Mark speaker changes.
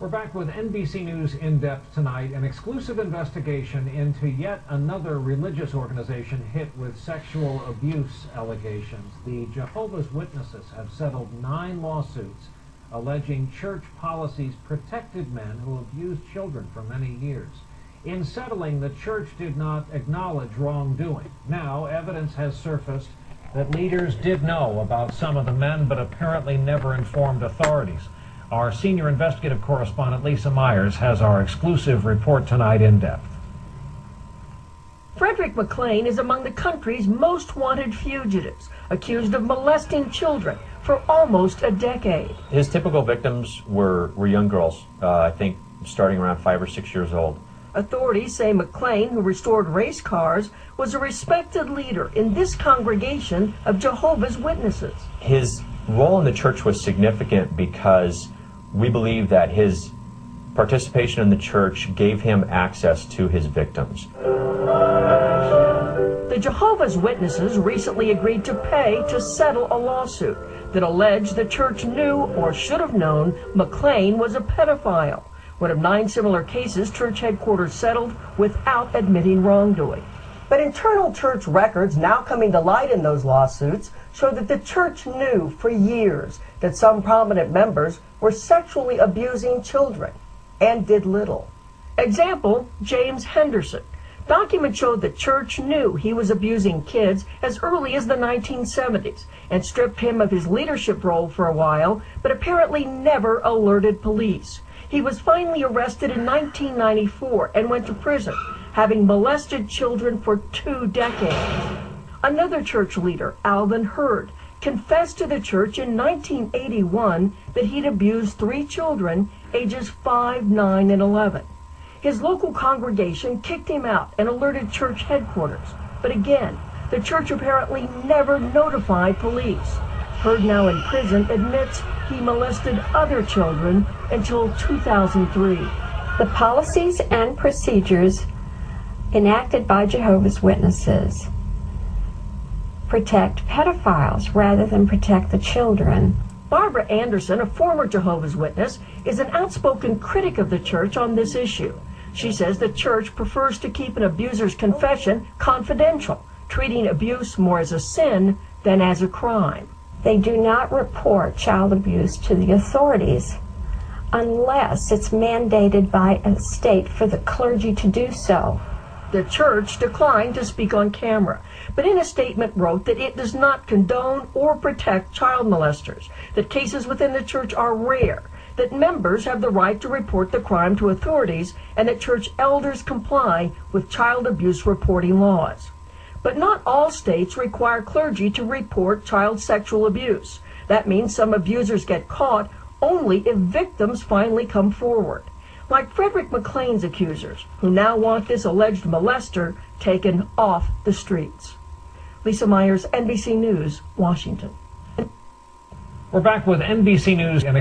Speaker 1: We're back with NBC News In Depth tonight, an exclusive investigation into yet another religious organization hit with sexual abuse allegations. The Jehovah's Witnesses have settled 9 lawsuits alleging church policies protected men who abused children for many years. In settling, the church did not acknowledge wrongdoing. Now, evidence has surfaced that leaders did know about some of the men, but apparently never informed authorities. Our senior investigative correspondent, Lisa Myers, has our exclusive report tonight in depth.
Speaker 2: Frederick McLean is among the country's most wanted fugitives, accused of molesting children for almost a decade.
Speaker 3: His typical victims were young girls, I think starting around 5 or 6 years old.
Speaker 2: Authorities say McLean, who restored race cars, was a respected leader in this congregation of Jehovah's Witnesses.
Speaker 3: His role in the church was significant because we believe that his participation in the church gave him access to his victims.
Speaker 2: The Jehovah's Witnesses recently agreed to pay to settle a lawsuit that alleged the church knew or should have known McLean was a pedophile. One of 9 similar cases church headquarters settled without admitting wrongdoing. But internal church records now coming to light in those lawsuits show that the church knew for years that some prominent members were sexually abusing children and did little. Example, James Henderson. Documents showed the church knew he was abusing kids as early as the 1970s and stripped him of his leadership role for a while, but apparently never alerted police. He was finally arrested in 1994 and went to prison, having molested children for 2 decades. Another church leader, Alvin Hurd, confessed to the church in 1981 that he'd abused 3 children, ages 5, 9, and 11. His local congregation kicked him out and alerted church headquarters. But again, the church apparently never notified police. Hurd, now in prison, admits he molested other children until 2003.
Speaker 4: The policies and procedures enacted by Jehovah's Witnesses protect pedophiles rather than protect the children.
Speaker 2: Barbara Anderson, a former Jehovah's Witness, is an outspoken critic of the church on this issue. She says the church prefers to keep an abuser's confession confidential, treating abuse more as a sin than as a crime.
Speaker 4: They do not report child abuse to the authorities unless it's mandated by a state for the clergy to do so.
Speaker 2: The church declined to speak on camera, but in a statement wrote that it does not condone or protect child molesters, that cases within the church are rare, that members have the right to report the crime to authorities, and that church elders comply with child abuse reporting laws. But not all states require clergy to report child sexual abuse. That means some abusers get caught only if victims finally come forward, like Frederick McLean's accusers, who now want this alleged molester taken off the streets. Lisa Myers, NBC News, Washington.
Speaker 1: We're back with NBC News and